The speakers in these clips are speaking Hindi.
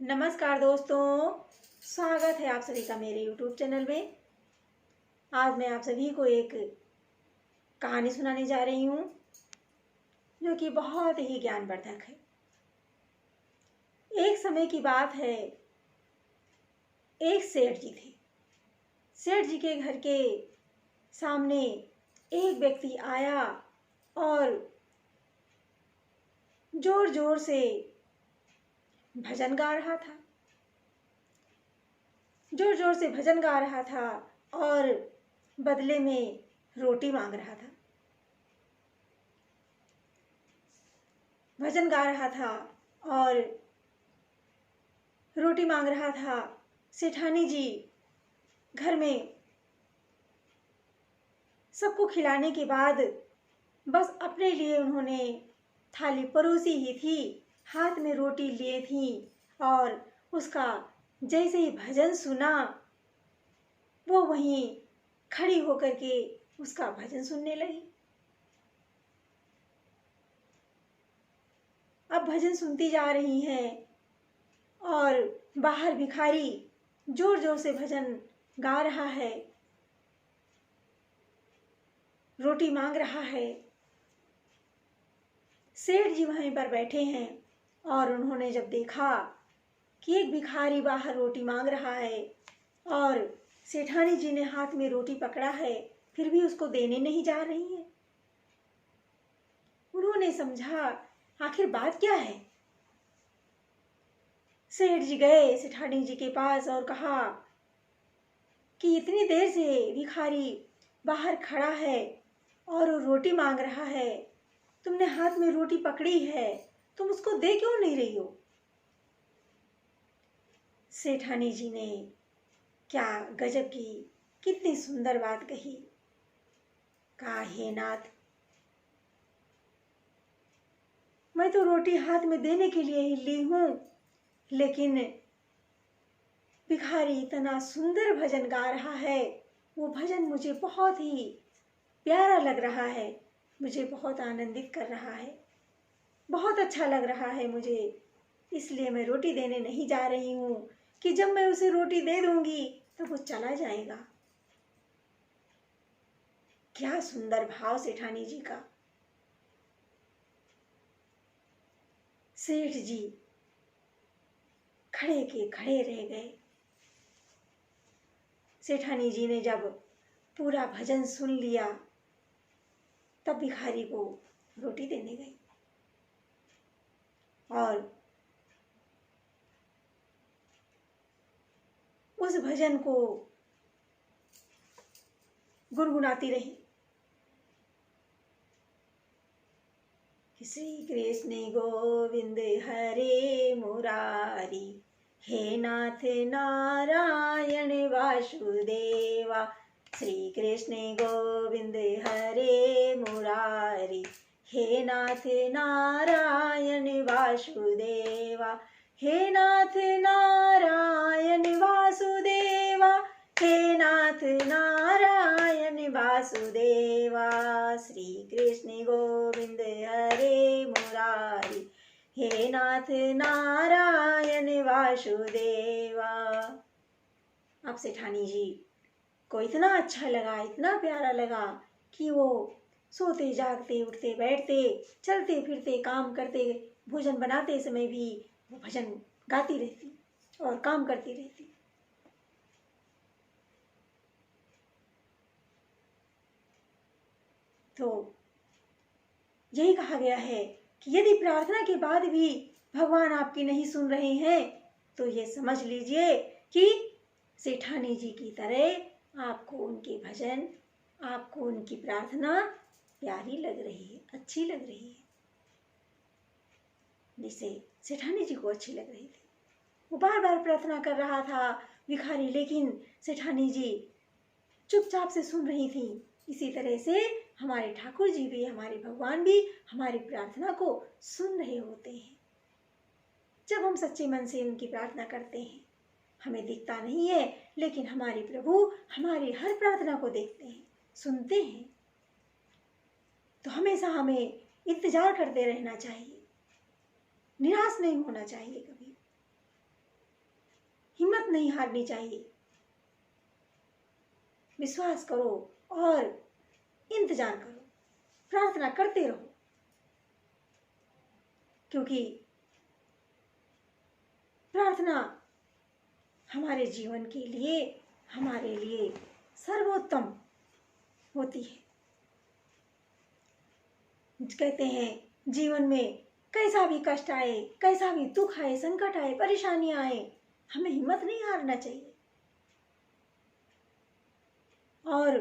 नमस्कार दोस्तों, स्वागत है आप सभी का मेरे YouTube चैनल में। आज मैं आप सभी को एक कहानी सुनाने जा रही हूँ जो कि बहुत ही ज्ञानवर्धक है। एक समय की बात है, एक सेठ जी थे। सेठ जी के घर के सामने एक व्यक्ति आया और जोर जोर से भजन गा रहा था। जोर जोर से भजन गा रहा था और बदले में रोटी मांग रहा था। भजन गा रहा था और रोटी मांग रहा था। सेठानी जी घर में सबको खिलाने के बाद बस अपने लिए उन्होंने थाली परोसी ही थी, हाथ में रोटी लिए थी और उसका जैसे ही भजन सुना वो वहीं खड़ी होकर के उसका भजन सुनने लगी। अब भजन सुनती जा रही हैं और बाहर भिखारी जोर जोर से भजन गा रहा है, रोटी मांग रहा है। सेठ जी वहीं पर बैठे हैं और उन्होंने जब देखा कि एक भिखारी बाहर रोटी मांग रहा है और सेठानी जी ने हाथ में रोटी पकड़ा है, फिर भी उसको देने नहीं जा रही है, उन्होंने समझा आखिर बात क्या है। सेठ जी गए सेठानी जी के पास और कहा कि इतनी देर से भिखारी बाहर खड़ा है और रोटी मांग रहा है, तुमने हाथ में रोटी पकड़ी है, तुम उसको दे क्यों नहीं रही हो। सेठानी जी ने क्या गजब की कितनी सुंदर बात कही। कहा, हे नाथ, मैं तो रोटी हाथ में देने के लिए ही ली हूं, लेकिन भिखारी इतना सुंदर भजन गा रहा है, वो भजन मुझे बहुत ही प्यारा लग रहा है, मुझे बहुत आनंदित कर रहा है, बहुत अच्छा लग रहा है मुझे, इसलिए मैं रोटी देने नहीं जा रही हूँ कि जब मैं उसे रोटी दे दूंगी तो वो चला जाएगा। क्या सुंदर भाव सेठानी जी का। सेठ जी खड़े के खड़े रह गए। सेठानी जी ने जब पूरा भजन सुन लिया तब भिखारी को रोटी देने गई और उस भजन को गुनगुनाती रही। श्री कृष्ण गोविंद हरे मुरारी, हे नाथ नारायण वासुदेवा। श्री कृष्ण गोविंद हरे मुरारी, हे नाथ नारायण वासुदेवा। हे नाथ नारायण वासुदेवा, हे नाथ नारायण वासुदेवा। श्री कृष्ण गोविंद हरे मुरारी, हे नाथ नारायण वासुदेवा। अब सेठानी जी को इतना अच्छा लगा, इतना प्यारा लगा कि वो सोते जागते उठते बैठते चलते फिरते काम करते भोजन बनाते समय भी वो भजन गाती रहती और काम करती रहती। तो यही कहा गया है कि यदि प्रार्थना के बाद भी भगवान आपकी नहीं सुन रहे हैं तो ये समझ लीजिए कि सेठानी जी की तरह आपको उनके भजन, आपको उनकी प्रार्थना प्यारी लग रही है, अच्छी लग रही है, जिसे सेठानी जी को अच्छी लग रही थी। वो बार बार प्रार्थना कर रहा था भिखारी, लेकिन सेठानी जी चुपचाप से सुन रही थी। इसी तरह से हमारे ठाकुर जी भी, हमारे भगवान भी हमारी प्रार्थना को सुन रहे होते हैं जब हम सच्चे मन से उनकी प्रार्थना करते हैं। हमें दिखता नहीं है, लेकिन हमारे प्रभु हमारी हर प्रार्थना को देखते हैं, सुनते हैं। तो हमेशा हमें इंतजार करते रहना चाहिए, निराश नहीं होना चाहिए कभी। नहीं हारनी चाहिए। विश्वास करो और इंतजार करो, प्रार्थना करते रहो, क्योंकि प्रार्थना हमारे जीवन के लिए, हमारे लिए सर्वोत्तम होती है। कहते हैं जीवन में कैसा भी कष्ट आए, कैसा भी दुख आए, संकट आए, परेशानियां आए, हमें हिम्मत नहीं हारना चाहिए और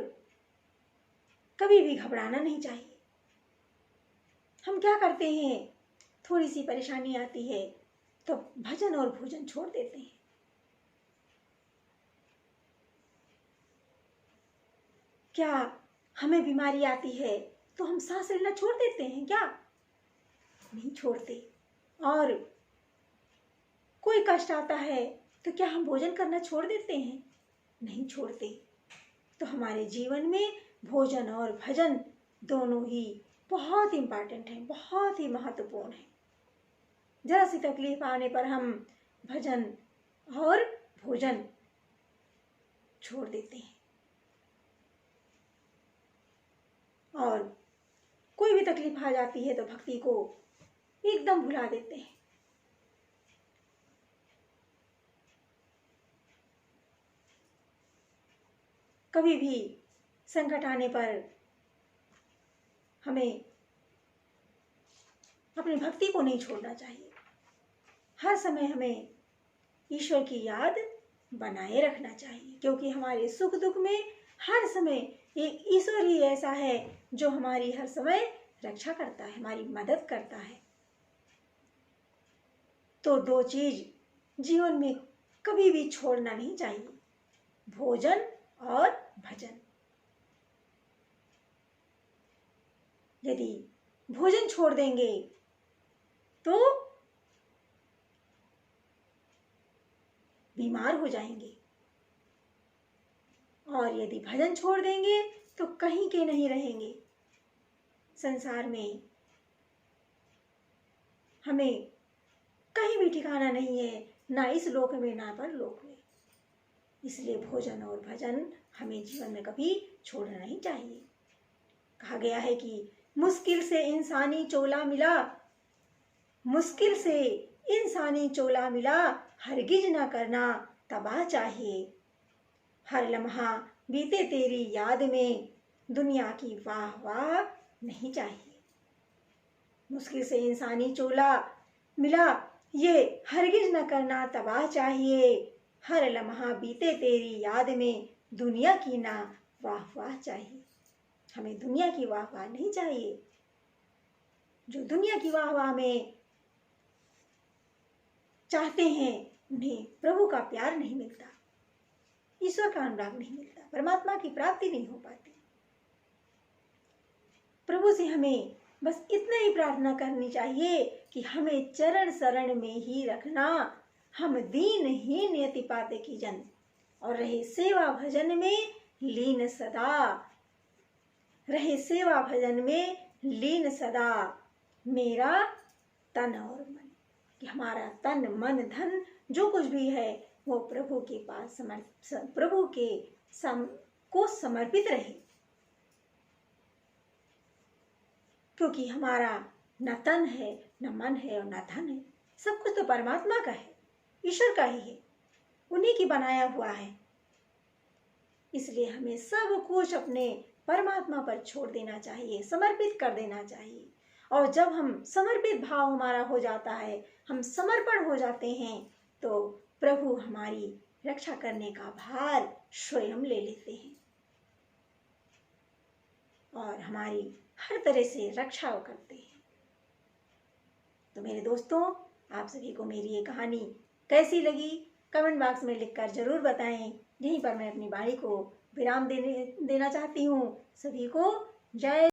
कभी भी घबराना नहीं चाहिए। हम क्या करते हैं, थोड़ी सी परेशानी आती है तो भजन और भोजन छोड़ देते हैं। क्या हमें बीमारी आती है तो हम सांस लेना छोड़ देते हैं क्या? नहीं छोड़ते। और कोई कष्ट आता है तो क्या हम भोजन करना छोड़ देते हैं? नहीं छोड़ते। तो हमारे जीवन में भोजन और भजन दोनों ही बहुत इम्पॉर्टेंट हैं, बहुत ही महत्वपूर्ण है। जरा सी तकलीफ आने पर हम भजन और भोजन छोड़ देते हैं और कोई भी तकलीफ आ जाती है तो भक्ति को एकदम भुला देते हैं। कभी भी संकट आने पर हमें अपनी भक्ति को नहीं छोड़ना चाहिए। हर समय हमें ईश्वर की याद बनाए रखना चाहिए, क्योंकि हमारे सुख दुख में हर समय एक ईश्वर ही ऐसा है जो हमारी हर समय रक्षा करता है, हमारी मदद करता है। तो दो चीज जीवन में कभी भी छोड़ना नहीं चाहिए, भोजन और भजन। यदि भोजन छोड़ देंगे तो बीमार हो जाएंगे और यदि भजन छोड़ देंगे तो कहीं के नहीं रहेंगे। संसार में हमें कहीं भी ठिकाना नहीं है, ना इस लोक में ना परलोक में। इसलिए भोजन और भजन हमें जीवन में कभी छोड़ना नहीं चाहिए। कहा गया है कि मुश्किल से इंसानी चोला मिला, मुश्किल से इंसानी चोला मिला, हरगिज ना करना तबाह चाहिए। हर लम्हा बीते तेरी याद में, दुनिया की वाह वाह नहीं चाहिए। मुश्किल से इंसानी चोला मिला, ये हरगिज न करना तबाह चाहिए। हर लम्हा बीते तेरी याद में, दुनिया की ना वाह वाह चाहिए। हमें दुनिया की वाह वाह नहीं चाहिए। जो दुनिया की वाह वाह में चाहते हैं उन्हें प्रभु का प्यार नहीं मिलता, ईश्वर का अनुराग नहीं मिलता, परमात्मा की प्राप्ति नहीं हो पाती। प्रभु से हमें बस इतना ही प्रार्थना करनी चाहिए कि हमें चरण शरण में ही रखना। हम दीनहीन यति पाते की जन, और रहे सेवा भजन में लीन सदा, रहे सेवा भजन में लीन सदा। मेरा तन और मन, कि हमारा तन मन धन जो कुछ भी है वो प्रभु के पास प्रभु के को समर्पित रहे, क्योंकि हमारा न तन है, न मन है और न धन है। सब कुछ तो परमात्मा का है, ईश्वर का ही है, उन्हीं की बनाया हुआ है। इसलिए हमें सब कुछ अपने परमात्मा पर छोड़ देना चाहिए, समर्पित कर देना चाहिए। और जब हम समर्पित भाव हमारा हो जाता है, हम समर्पण हो जाते हैं, तो प्रभु हमारी रक्षा करने का भार स्वयं ले लेते हैं और हमारी हर तरह से रक्षा करते हैं। तो मेरे दोस्तों, आप सभी को मेरी ये कहानी कैसी लगी कमेंट बॉक्स में लिखकर जरूर बताएं। यहीं पर मैं अपनी वाणी को विराम देना चाहती हूँ। सभी को जय